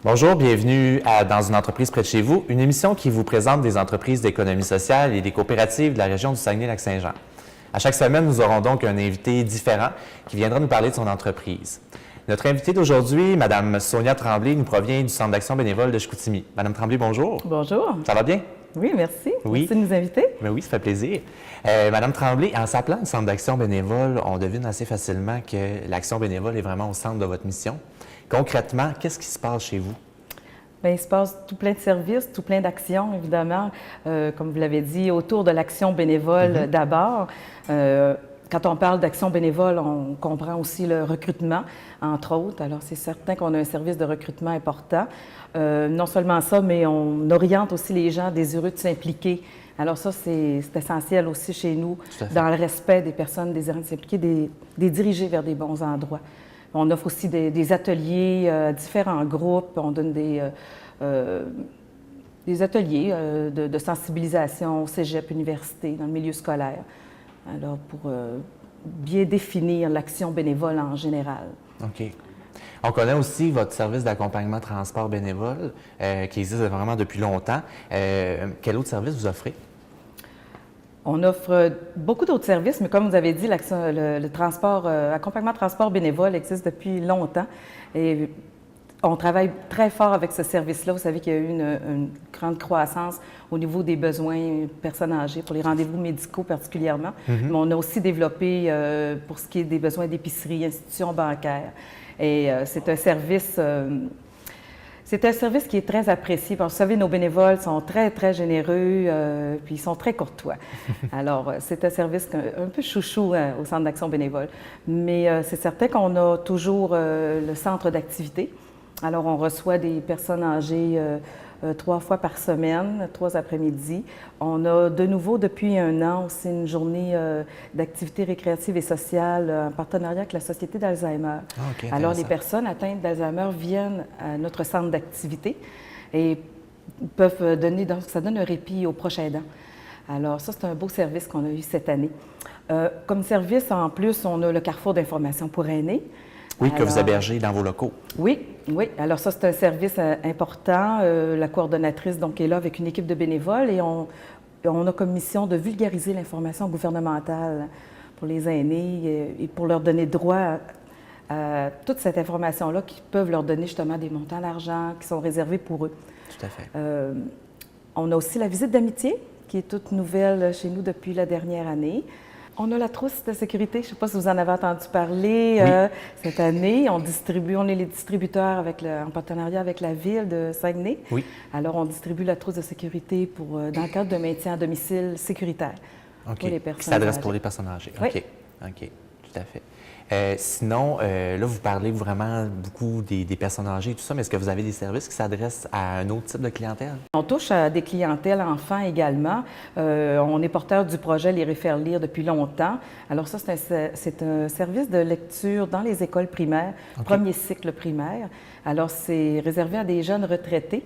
Bonjour, bienvenue à Dans une entreprise près de chez vous, une émission qui vous présente des entreprises d'économie sociale et des coopératives de la région du Saguenay-Lac-Saint-Jean. À chaque semaine, nous aurons donc un invité différent qui viendra nous parler de son entreprise. Notre invitée d'aujourd'hui, Mme Sonia Tremblay, nous provient du Centre d'action bénévole de Chicoutimi. Mme Tremblay, bonjour. Bonjour. Ça va bien? Oui, merci. Oui. Merci de nous inviter. Bien oui, ça fait plaisir. Mme Tremblay, en s'appelant le Centre d'action bénévole, on devine assez facilement que l'action bénévole est vraiment au centre de votre mission. Concrètement, qu'est-ce qui se passe chez vous? Bien, il se passe tout plein de services, tout plein d'actions, évidemment, comme vous l'avez dit, autour de l'action bénévole d'abord. Quand on parle d'action bénévole, on comprend aussi le recrutement, entre autres. Alors, c'est certain qu'on a un service de recrutement important. Non seulement ça, mais on oriente aussi les gens désireux de s'impliquer. Alors ça, c'est essentiel aussi chez nous, dans le respect des personnes désirant de s'impliquer, des diriger vers des bons endroits. On offre aussi des ateliers à différents groupes. On donne des ateliers de sensibilisation au cégep, université, dans le milieu scolaire. Alors, pour bien définir l'action bénévole en général. OK. On connaît aussi votre service d'accompagnement transport bénévole qui existe vraiment depuis longtemps. Quel autre service vous offrez? On offre beaucoup d'autres services, mais comme vous avez dit, le transport, accompagnement transport bénévole existe depuis longtemps. Et on travaille très fort avec ce service-là. Vous savez qu'il y a eu une grande croissance au niveau des besoins personnes âgées, pour les rendez-vous médicaux particulièrement. Mais on a aussi développé pour ce qui est des besoins d'épicerie, institutions bancaires. Et c'est un service qui est très apprécié. Parce que, vous savez, nos bénévoles sont très, très généreux, puis ils sont très courtois. Alors, c'est un service un peu chouchou au Centre d'action bénévole. Mais c'est certain qu'on a toujours le centre d'activité. Alors, on reçoit des personnes âgées 3 fois par semaine, 3 après-midi. On a de nouveau, depuis 1 an, aussi une journée d'activité récréative et sociale en partenariat avec la Société d'Alzheimer. Ah, OK, alors, les personnes atteintes d'Alzheimer viennent à notre centre d'activité et peuvent donner, donc ça donne un répit aux proches aidants. Alors, ça, c'est un beau service qu'on a eu cette année. Comme service, en plus, on a le carrefour d'information pour aînés. Oui, que vous hébergez dans vos locaux. Oui, oui. Alors ça, c'est un service important. La coordonnatrice donc, est là avec une équipe de bénévoles et on a comme mission de vulgariser l'information gouvernementale pour les aînés et pour leur donner droit à toute cette information-là qui peuvent leur donner justement des montants d'argent qui sont réservés pour eux. Tout à fait. On a aussi la visite d'amitié qui est toute nouvelle chez nous depuis la dernière année. On a la trousse de sécurité. Je ne sais pas si vous en avez entendu parler cette année. On est les distributeurs en partenariat avec la ville de Saguenay. Oui. Alors, on distribue la trousse de sécurité dans le cadre de maintien à domicile sécuritaire. OK. Pour les personnes qui s'adresse âgées. pour les personnes âgées. Oui. OK. OK. Tout à fait. Sinon, là, vous parlez vraiment beaucoup des personnes âgées et tout ça, mais est-ce que vous avez des services qui s'adressent à un autre type de clientèle? On touche à des clientèles enfants également. On est porteur du projet Les Refaire lire depuis longtemps. Alors ça, c'est un service de lecture dans les écoles primaires, premier cycle primaire. Alors c'est réservé à des jeunes retraités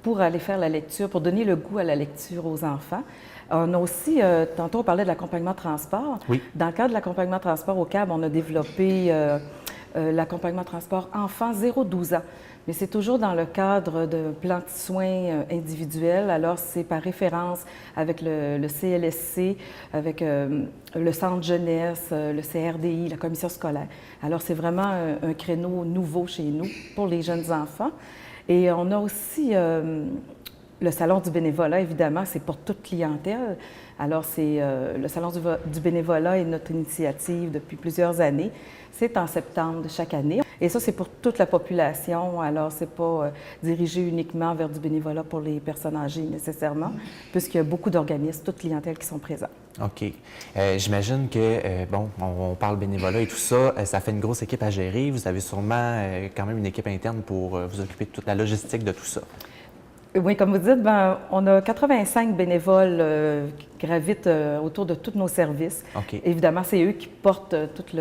pour aller faire la lecture, pour donner le goût à la lecture aux enfants. On a aussi, tantôt on parlait de l'accompagnement transport. Oui. Dans le cadre de l'accompagnement transport au CAB, on a développé l'accompagnement transport enfants 0-12 ans. Mais c'est toujours dans le cadre de plans de soins individuels. Alors, c'est par référence avec le CLSC, avec le Centre jeunesse, le CRDI, la commission scolaire. Alors, c'est vraiment un créneau nouveau chez nous pour les jeunes enfants. Et on a aussi le Salon du bénévolat, évidemment, c'est pour toute clientèle. Alors, le Salon du bénévolat est notre initiative depuis plusieurs années. C'est en septembre de chaque année. Et ça, c'est pour toute la population. Alors, c'est pas dirigé uniquement vers du bénévolat pour les personnes âgées nécessairement, puisqu'il y a beaucoup d'organismes, toute clientèle qui sont présents. OK. J'imagine que, bon, on parle bénévolat et tout ça, ça fait une grosse équipe à gérer. Vous avez sûrement quand même une équipe interne pour vous occuper de toute la logistique de tout ça. Oui, comme vous dites, on a 85 bénévoles qui gravitent autour de tous nos services. OK. Évidemment, c'est eux qui portent tous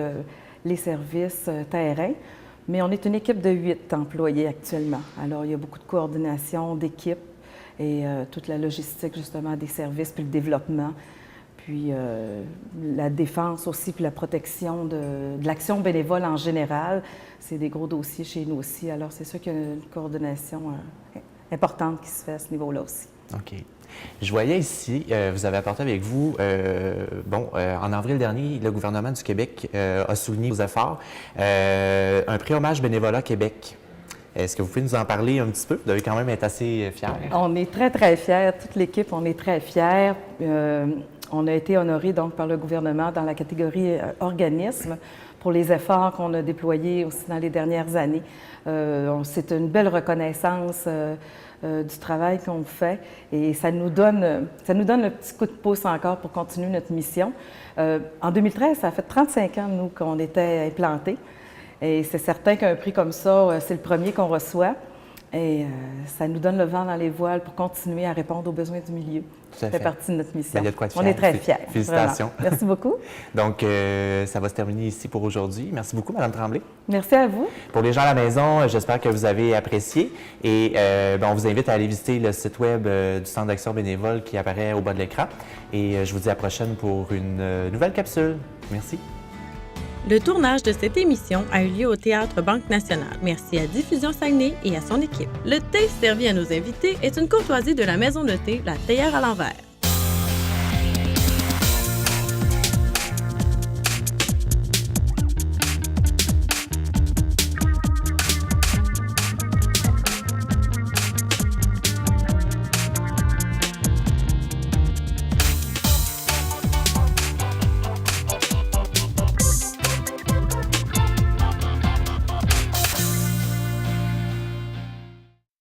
les services terrain, mais on est une équipe de 8 employés actuellement. Alors, il y a beaucoup de coordination d'équipe et toute la logistique, justement, des services, puis le développement. puis la défense aussi, puis la protection de l'action bénévole en général. C'est des gros dossiers chez nous aussi. Alors, c'est sûr qu'il y a une coordination importante qui se fait à ce niveau-là aussi. OK. Je voyais ici, vous avez apporté avec vous, en avril dernier, le gouvernement du Québec a souligné vos efforts, un prix hommage bénévolat Québec. Est-ce que vous pouvez nous en parler un petit peu? Vous devez quand même être assez fiers. On est très, très fiers. Toute l'équipe, on est très fiers. On a été honorés donc par le gouvernement dans la catégorie organisme pour les efforts qu'on a déployés aussi dans les dernières années. C'est une belle reconnaissance du travail qu'on fait et ça nous donne le petit coup de pouce encore pour continuer notre mission. En 2013, ça a fait 35 ans, nous, qu'on était implantés. Et c'est certain qu'un prix comme ça, c'est le premier qu'on reçoit. Et ça nous donne le vent dans les voiles pour continuer à répondre aux besoins du milieu. Ça fait partie de notre mission. Il y a de quoi être On est très fiers. Félicitations. Vraiment. Merci beaucoup. Donc, ça va se terminer ici pour aujourd'hui. Merci beaucoup, Mme Tremblay. Merci à vous. Pour les gens à la maison, j'espère que vous avez apprécié. Et on vous invite à aller visiter le site web du Centre d'action bénévole qui apparaît au bas de l'écran. Et je vous dis à la prochaine pour une nouvelle capsule. Merci. Le tournage de cette émission a eu lieu au Théâtre Banque Nationale. Merci à Diffusion Saguenay et à son équipe. Le thé servi à nos invités est une courtoisie de la maison de thé La Théière à l'envers.